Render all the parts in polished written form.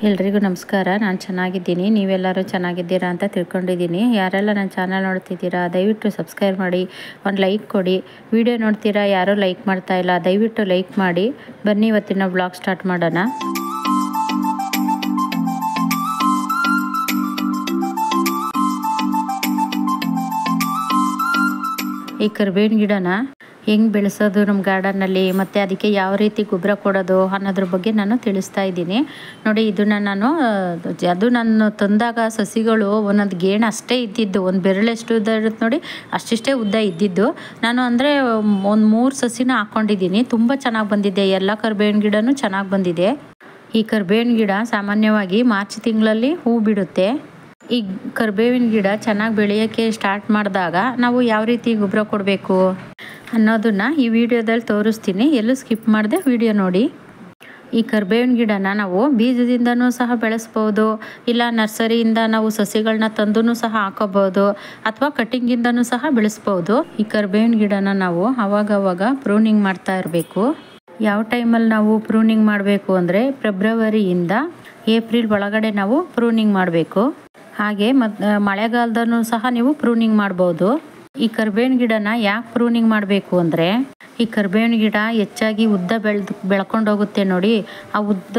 ಎಲ್ರಿಗೂ ನಮಸ್ಕಾರ. ನಾನು ಚೆನ್ನಾಗಿದ್ದೀನಿ, ನೀವೆಲ್ಲರೂ ಚೆನ್ನಾಗಿದ್ದೀರಾ ಅಂತ ತಿಳ್ಕೊಂಡಿದ್ದೀನಿ. ಯಾರೆಲ್ಲ ನನ್ನ ಚಾನಲ್ ನೋಡ್ತಿದ್ದೀರಾ ದಯವಿಟ್ಟು ಸಬ್ಸ್ಕ್ರೈಬ್ ಮಾಡಿ, ಒಂದು ಲೈಕ್ ಕೊಡಿ. ವಿಡಿಯೋ ನೋಡ್ತೀರಾ, ಯಾರೂ ಲೈಕ್ ಮಾಡ್ತಾ ಇಲ್ಲ, ದಯವಿಟ್ಟು ಲೈಕ್ ಮಾಡಿ. ಬನ್ನಿ ಇವತ್ತಿನ ಬ್ಲಾಗ್ ಸ್ಟಾರ್ಟ್ ಮಾಡೋಣ. ಈ ಕರಿಬೇವಿನ ಗಿಡನ ಹೆಂಗೆ ಬೆಳೆಸೋದು ನಮ್ಮ ಗಾರ್ಡನ್ನಲ್ಲಿ, ಮತ್ತು ಅದಕ್ಕೆ ಯಾವ ರೀತಿ ಗೊಬ್ಬರ ಕೊಡೋದು ಅನ್ನೋದ್ರ ಬಗ್ಗೆ ನಾನು ತಿಳಿಸ್ತಾ ಇದ್ದೀನಿ. ನೋಡಿ, ಇದನ್ನು ನಾನು ತಂದಾಗ ಸಸಿಗಳು ಒಂದೊಂದು ಗೇಣು ಅಷ್ಟೇ ಇದ್ದಿದ್ದು, ಒಂದು ಬೆರಳೆಷ್ಟು ಉದ್ದ ಇರುತ್ತೆ ನೋಡಿ, ಅಷ್ಟಿಷ್ಟೇ ಉದ್ದ ಇದ್ದಿದ್ದು. ನಾನು ಅಂದರೆ ಒಂದು 3 ಸಸಿನ ಹಾಕ್ಕೊಂಡಿದ್ದೀನಿ. ತುಂಬ ಚೆನ್ನಾಗಿ ಬಂದಿದೆ, ಎಲ್ಲ ಕರಿಬೇವಿನ ಗಿಡನೂ ಚೆನ್ನಾಗಿ ಬಂದಿದೆ. ಈ ಕರಿಬೇವಿನ ಗಿಡ ಸಾಮಾನ್ಯವಾಗಿ ಮಾರ್ಚ್ ತಿಂಗಳಲ್ಲಿ ಹೂ ಬಿಡುತ್ತೆ. ಈ ಕರಿಬೇವಿನ ಗಿಡ ಚೆನ್ನಾಗಿ ಬೆಳೆಯೋಕ್ಕೆ ಸ್ಟಾರ್ಟ್ ಮಾಡಿದಾಗ ನಾವು ಯಾವ ರೀತಿ ಗೊಬ್ಬರ ಕೊಡಬೇಕು ಅನ್ನೋದನ್ನು ಈ ವಿಡಿಯೋದಲ್ಲಿ ತೋರಿಸ್ತೀನಿ. ಎಲ್ಲೂ ಸ್ಕಿಪ್ ಮಾಡದೆ ವಿಡಿಯೋ ನೋಡಿ. ಈ ಕರಿಬೇವಿನ ಗಿಡನ ನಾವು ಬೀಜದಿಂದನೂ ಸಹ ಬೆಳೆಸ್ಬೋದು, ಇಲ್ಲ ನರ್ಸರಿಯಿಂದ ನಾವು ಸಸಿಗಳನ್ನ ತಂದು ಸಹ ಹಾಕೋಬೋದು, ಅಥವಾ ಕಟ್ಟಿಂಗಿಂದನೂ ಸಹ ಬೆಳೆಸ್ಬೋದು. ಈ ಕರಿಬೇವಿನ ಗಿಡನ ನಾವು ಅವಾಗವಾಗ ಪ್ರೂನಿಂಗ್ ಮಾಡ್ತಾ ಇರಬೇಕು. ಯಾವ ಟೈಮಲ್ಲಿ ನಾವು ಪ್ರೂನಿಂಗ್ ಮಾಡಬೇಕು ಅಂದರೆ ಫೆಬ್ರವರಿಯಿಂದ ಏಪ್ರಿಲ್ ಒಳಗಡೆ ನಾವು ಪ್ರೂನಿಂಗ್ ಮಾಡಬೇಕು. ಹಾಗೆ ಮಳೆಗಾಲದಲ್ಲೂ ಸಹ ನೀವು ಪ್ರೂನಿಂಗ್ ಮಾಡ್ಬೋದು. ಈ ಕರಿಬೇವಿನ ಗಿಡನ ಯಾಕೆ ಪ್ರೂನಿಂಗ್ ಮಾಡಬೇಕು ಅಂದರೆ, ಈ ಕರಿಬೇವಿನ ಗಿಡ ಹೆಚ್ಚಾಗಿ ಉದ್ದ ಬೆಳ್ಕೊಂಡೋಗುತ್ತೆ ನೋಡಿ. ಆ ಉದ್ದ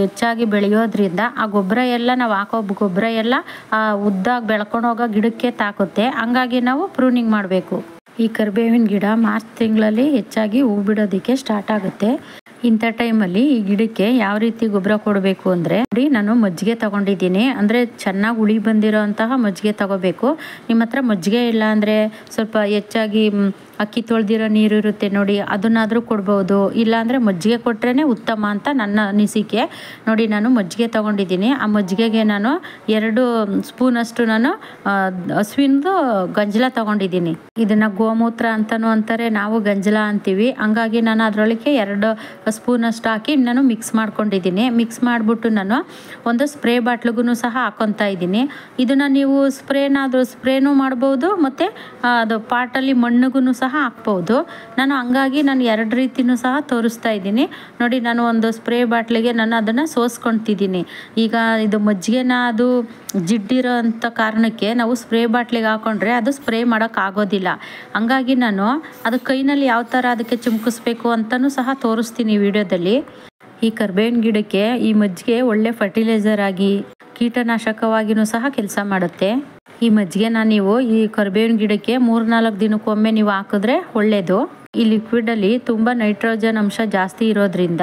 ಹೆಚ್ಚಾಗಿ ಬೆಳೆಯೋದ್ರಿಂದ ಆ ಗೊಬ್ಬರ ಎಲ್ಲ ನಾವು ಹಾಕೋ ಗೊಬ್ಬರ ಎಲ್ಲ ಆ ಉದ್ದಾಗಿ ಬೆಳ್ಕೊಂಡೋಗೋ ಗಿಡಕ್ಕೆ ತಾಕುತ್ತೆ. ಹಂಗಾಗಿ ನಾವು ಪ್ರೂನಿಂಗ್ ಮಾಡಬೇಕು. ಈ ಕರಿಬೇವಿನ ಗಿಡ ಮಾರ್ಚ್ ತಿಂಗಳಲ್ಲಿ ಹೆಚ್ಚಾಗಿ ಹೂ ಬಿಡೋದಕ್ಕೆ ಸ್ಟಾರ್ಟ್ ಆಗುತ್ತೆ. ಇಂಥ ಟೈಮಲ್ಲಿ ಈ ಗಿಡಕ್ಕೆ ಯಾವ ರೀತಿ ಗೊಬ್ಬರ ಕೊಡಬೇಕು ಅಂದರೆ, ನೋಡಿ, ನಾನು ಮಜ್ಜಿಗೆ ತಗೊಂಡಿದ್ದೀನಿ. ಅಂದರೆ ಚೆನ್ನಾಗಿ ಹುಳಿ ಬಂದಿರೋ ಅಂತಹ ಮಜ್ಜಿಗೆ ತಗೋಬೇಕು. ನಿಮ್ಮ ಹತ್ರ ಮಜ್ಜಿಗೆ ಇಲ್ಲ ಅಂದರೆ ಸ್ವಲ್ಪ ಹೆಚ್ಚಾಗಿ ಅಕ್ಕಿ ತೊಳೆದಿರೋ ನೀರು ಇರುತ್ತೆ ನೋಡಿ, ಅದನ್ನಾದರೂ ಕೊಡ್ಬೋದು. ಇಲ್ಲಾಂದರೆ ಮಜ್ಜಿಗೆ ಕೊಟ್ರೇ ಉತ್ತಮ ಅಂತ ನನ್ನ ಅನಿಸಿಕೆ. ನೋಡಿ, ನಾನು ಮಜ್ಜಿಗೆ ತಗೊಂಡಿದ್ದೀನಿ. ಆ ಮಜ್ಜಿಗೆಗೆ ನಾನು 2 ಸ್ಪೂನಷ್ಟು ನಾನು ಹಸುವಿಂದು ಗಂಜಲ ತಗೊಂಡಿದ್ದೀನಿ. ಇದನ್ನು ಗೋಮೂತ್ರ ಅಂತಲೂ ಅಂತಾರೆ, ನಾವು ಗಂಜಲ ಅಂತೀವಿ. ಹಂಗಾಗಿ ನಾನು ಅದರೊಳಗೆ 2 ಸ್ಪೂನಷ್ಟು ಹಾಕಿ ನಾನು ಮಿಕ್ಸ್ ಮಾಡ್ಕೊಂಡಿದ್ದೀನಿ. ಮಿಕ್ಸ್ ಮಾಡಿಬಿಟ್ಟು ನಾನು ಒಂದು ಸ್ಪ್ರೇ ಬಾಟ್ಲಿಗೂ ಸಹ ಹಾಕ್ಕೊತಾ ಇದ್ದೀನಿ. ಇದನ್ನು ನೀವು ಸ್ಪ್ರೇನೂ ಮಾಡ್ಬೋದು, ಮತ್ತು ಅದು ಪಾಟಲ್ಲಿ ಮಣ್ಣಿಗೂ ಸಹ ಹಾಕ್ಬೋದು. ನಾನು ಹಂಗಾಗಿ 2 ರೀತಿಯೂ ಸಹ ತೋರಿಸ್ತಾ ಇದ್ದೀನಿ. ನೋಡಿ, ನಾನು ಒಂದು ಸ್ಪ್ರೇ ಬಾಟ್ಲಿಗೆ ನಾನು ಅದನ್ನು ಸೋಸ್ಕೊತಿದ್ದೀನಿ. ಈಗ ಇದು ಮಜ್ಜಿಗೆನ ಅದು ಜಿಡ್ಡಿರೋ ಅಂಥ ಕಾರಣಕ್ಕೆ ನಾವು ಸ್ಪ್ರೇ ಬಾಟ್ಲಿಗೆ ಹಾಕೊಂಡ್ರೆ ಅದು ಸ್ಪ್ರೇ ಮಾಡೋಕ್ಕಾಗೋದಿಲ್ಲ. ಹಂಗಾಗಿ ನಾನು ಅದು ಕೈನಲ್ಲಿ ಯಾವ ಥರ ಅದಕ್ಕೆ ಚಿಮ್ಕಿಸ್ಬೇಕು ಅಂತಲೂ ಸಹ ತೋರಿಸ್ತೀನಿ ವಿಡಿಯೋದಲ್ಲಿ. ಈ ಕರಿಬೇವಿನ ಗಿಡಕ್ಕೆ ಈ ಮಜ್ಜಿಗೆ ಒಳ್ಳೆ ಫರ್ಟಿಲೈಸರ್ ಆಗಿ ಕೀಟನಾಶಕವಾಗಿಯೂ ಸಹ ಕೆಲಸ ಮಾಡುತ್ತೆ. ಈ ಮಜ್ಜಿಗೆನ ನೀವು ಈ ಕರಿಬೇವಿನ ಗಿಡಕ್ಕೆ 3-4 ದಿನಕ್ಕೊಮ್ಮೆ ನೀವು ಹಾಕಿದ್ರೆ ಒಳ್ಳೆಯದು. ಈ ಲಿಕ್ವಿಡಲ್ಲಿ ತುಂಬ ನೈಟ್ರೋಜನ್ ಅಂಶ ಜಾಸ್ತಿ ಇರೋದ್ರಿಂದ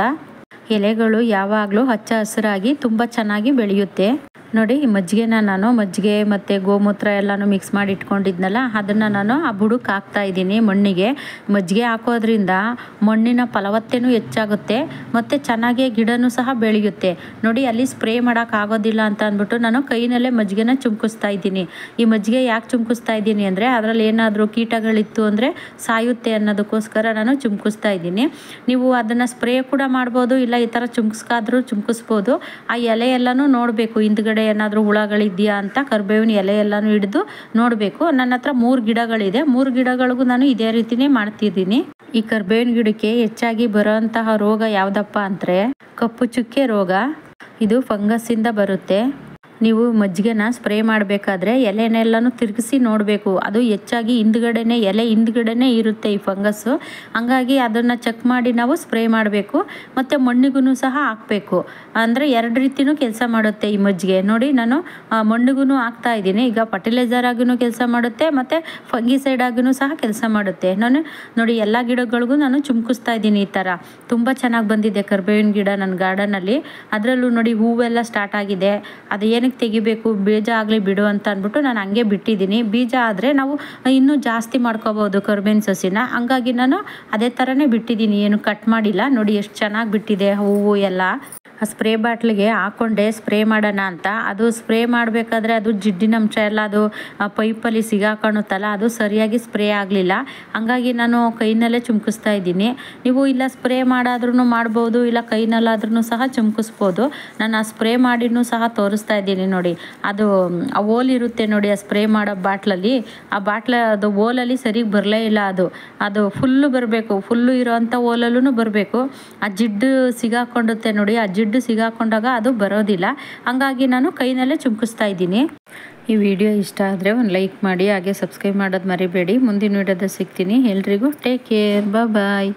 ಎಲೆಗಳು ಯಾವಾಗಲೂ ಹಚ್ಚ ಹಸಿರಾಗಿ ತುಂಬ ಚೆನ್ನಾಗಿ ಬೆಳೆಯುತ್ತೆ. ನೋಡಿ, ಈ ಮಜ್ಜಿಗೆನ ನಾನು ಮಜ್ಜಿಗೆ ಮತ್ತು ಗೋಮೂತ್ರ ಎಲ್ಲನೂ ಮಿಕ್ಸ್ ಮಾಡಿ ಇಟ್ಕೊಂಡಿದ್ನಲ್ಲ, ಅದನ್ನು ನಾನು ಆ ಬುಡಕ್ಕೆ ಹಾಕ್ತಾ ಇದ್ದೀನಿ. ಮಣ್ಣಿಗೆ ಮಜ್ಜಿಗೆ ಹಾಕೋದ್ರಿಂದ ಮಣ್ಣಿನ ಫಲವತ್ತತೆಯೂ ಹೆಚ್ಚಾಗುತ್ತೆ, ಮತ್ತು ಚೆನ್ನಾಗಿ ಗಿಡನೂ ಸಹ ಬೆಳೆಯುತ್ತೆ. ನೋಡಿ, ಅಲ್ಲಿ ಸ್ಪ್ರೇ ಮಾಡೋಕ್ಕಾಗೋದಿಲ್ಲ ಅಂತ ಅಂದ್ಬಿಟ್ಟು ನಾನು ಕೈನಲ್ಲೇ ಮಜ್ಜಿಗೆನ ಚುಮ್ಕಿಸ್ತಾ ಇದ್ದೀನಿ. ಈ ಮಜ್ಜಿಗೆ ಯಾಕೆ ಚುಮ್ಕಿಸ್ತಾ ಇದ್ದೀನಿ ಅಂದರೆ, ಅದರಲ್ಲಿ ಏನಾದರೂ ಕೀಟಗಳಿತ್ತು ಅಂದರೆ ಸಾಯುತ್ತೆ ಅನ್ನೋದಕ್ಕೋಸ್ಕರ ನಾನು ಚುಮ್ಕಿಸ್ತಾ ಇದ್ದೀನಿ. ನೀವು ಅದನ್ನು ಸ್ಪ್ರೇ ಕೂಡ ಮಾಡ್ಬೋದು, ಇಲ್ಲ ಈ ಥರ ಚುಮ್ಕಿಸ್ಬೋದು. ಆ ಎಲೆ ಎಲ್ಲನೂ ನೋಡಬೇಕು, ಹಿಂದ್ಗಡೆ ಏನಾದರೂ ಹುಳಗಳಿದೆಯಾ ಅಂತ ಕರಿಬೇವಿನ ಎಲೆ ಎಲ್ಲನೂ ಹಿಡಿದು ನೋಡಬೇಕು. ನನ್ನ ಹತ್ರ 3 ಗಿಡಗಳಿದೆ. 3 ಗಿಡಗಳಿಗೂ ನಾನು ಇದೇ ರೀತಿನೇ ಮಾಡ್ತಿದ್ದೀನಿ. ಈ ಕರಿಬೇವಿನ ಗಿಡಕ್ಕೆ ಹೆಚ್ಚಾಗಿ ಬರೋಂತಹ ರೋಗ ಯಾವುದಪ್ಪ ಅಂದರೆ ಕಪ್ಪು ಚುಕ್ಕೆ ರೋಗ. ಇದು ಫಂಗಸ್ಸಿಂದ ಬರುತ್ತೆ. ನೀವು ಮಜ್ಜಿಗೆನ ಸ್ಪ್ರೇ ಮಾಡಬೇಕಾದ್ರೆ ಎಲೆನೆಲ್ಲನೂ ತಿರುಗಿಸಿ ನೋಡಬೇಕು. ಅದು ಹೆಚ್ಚಾಗಿ ಎಲೆ ಹಿಂದ್ಗಡೆನೇ ಇರುತ್ತೆ ಈ ಫಂಗಸ್ಸು. ಹಂಗಾಗಿ ಅದನ್ನು ಚೆಕ್ ಮಾಡಿ ನಾವು ಸ್ಪ್ರೇ ಮಾಡಬೇಕು, ಮತ್ತು ಮಣ್ಣಿಗೂ ಸಹ ಹಾಕಬೇಕು. ಅಂದರೆ 2 ರೀತಿಯೂ ಕೆಲಸ ಮಾಡುತ್ತೆ ಈ ಮಜ್ಜಿಗೆ. ನೋಡಿ, ನಾನು ಮಣ್ಣಿಗೂ ಹಾಕ್ತಾ ಇದ್ದೀನಿ. ಈಗ ಫರ್ಟಿಲೈಸರ್ ಆಗಿಯೂ ಕೆಲಸ ಮಾಡುತ್ತೆ, ಮತ್ತು ಫಂಗಿಸೈಡ್ ಆಗಿಯೂ ಸಹ ಕೆಲಸ ಮಾಡುತ್ತೆ. ನಾನು ನೋಡಿ, ಎಲ್ಲ ಗಿಡಗಳಿಗೂ ನಾನು ಚುಮ್ಕಿಸ್ತಾ ಇದ್ದೀನಿ. ಈ ಥರ ತುಂಬ ಚೆನ್ನಾಗಿ ಬಂದಿದೆ ಕರಿಬೇವಿನ ಗಿಡ ನನ್ನ ಗಾರ್ಡನಲ್ಲಿ. ಅದರಲ್ಲೂ ನೋಡಿ, ಹೂವೆಲ್ಲ ಸ್ಟಾರ್ಟ್ ಆಗಿದೆ. ಅದು ಏನಕ್ಕೆ ತೆಗಿಬೇಕು, ಬೀಜ ಆಗಲಿ ಬಿಡು ಅಂತ ಅಂದ್ಬಿಟ್ಟು ನಾನು ಹಂಗೆ ಬಿಟ್ಟಿದ್ದೀನಿ. ಬೀಜ ಆದರೆ ನಾವು ಇನ್ನೂ ಜಾಸ್ತಿ ಮಾಡ್ಕೋಬೋದು ಕರಿಬೇವಿನ ಸಸಿನ. ಹಂಗಾಗಿ ನಾನು ಅದೇ ಥರನೇ ಬಿಟ್ಟಿದ್ದೀನಿ, ಏನು ಕಟ್ ಮಾಡಿಲ್ಲ. ನೋಡಿ, ಎಷ್ಟು ಚೆನ್ನಾಗಿ ಬಿಟ್ಟಿದೆ ಹೂವು ಎಲ್ಲ. ಆ ಸ್ಪ್ರೇ ಬಾಟ್ಲಿಗೆ ಹಾಕ್ಕೊಂಡೆ ಸ್ಪ್ರೇ ಮಾಡೋಣ ಅಂತ. ಅದು ಸ್ಪ್ರೇ ಮಾಡಬೇಕಾದ್ರೆ ಅದು ಜಿಡ್ಡಿನ ಅಂಶ ಎಲ್ಲ ಅದು ಪೈಪಲ್ಲಿ ಸಿಗಾಕೊಳ್ಳುತ್ತಲ್ಲ, ಅದು ಸರಿಯಾಗಿ ಸ್ಪ್ರೇ ಆಗಲಿಲ್ಲ. ಹಂಗಾಗಿ ನಾನು ಕೈನಲ್ಲೇ ಚುಮ್ಕಿಸ್ತಾ ಇದ್ದೀನಿ. ನೀವು ಇಲ್ಲ ಸ್ಪ್ರೇ ಮಾಡಾದ್ರೂ ಮಾಡ್ಬೋದು, ಇಲ್ಲ ಕೈನಲ್ಲಾದ್ರೂ ಸಹ ಚುಮ್ಕಿಸ್ಬೋದು. ನಾನು ಆ ಸ್ಪ್ರೇ ಮಾಡಿನೂ ಸಹ ತೋರಿಸ್ತಾ ಇದ್ದೀನಿ. ನೋಡಿ, ಅದು ಆ ಓಲ್ ಇರುತ್ತೆ ನೋಡಿ, ಆ ಸ್ಪ್ರೇ ಮಾಡೋ ಬಾಟ್ಲಲ್ಲಿ, ಆ ಅದು ಓಲಲ್ಲಿ ಸರಿಗೆ ಬರಲೇ ಇಲ್ಲ. ಅದು ಫುಲ್ಲು ಬರಬೇಕು, ಫುಲ್ಲು ಇರೋವಂಥ ಓಲಲ್ಲೂ ಬರಬೇಕು. ಆ ಜಿಡ್ಡು ಸಿಗಾಕೊಂಡುತ್ತೆ ನೋಡಿ, ಆ ಜಿಡ್ಡು ಜಿಡ್ಡು ಸಿಗಾಕೊಂಡಾಗ ಅದು ಬರೋದಿಲ್ಲ. ಹಂಗಾಗಿ ನಾನು ಕೈನಲ್ಲೇ ಚುಮ್ಕಿಸ್ತಾ ಇದ್ದೀನಿ. ಈ ವಿಡಿಯೋ ಇಷ್ಟ ಆದರೆ ಒಂದು ಲೈಕ್ ಮಾಡಿ, ಹಾಗೆ ಸಬ್ಸ್ಕ್ರೈಬ್ ಮಾಡೋದು ಮರಿಬೇಡಿ. ಮುಂದಿನ ವಿಡಿಯೋದಲ್ಲಿ ಸಿಗ್ತೀನಿ. ಎಲ್ರಿಗೂ ಟೇಕ್ ಕೇರ್, ಬಾಯ್.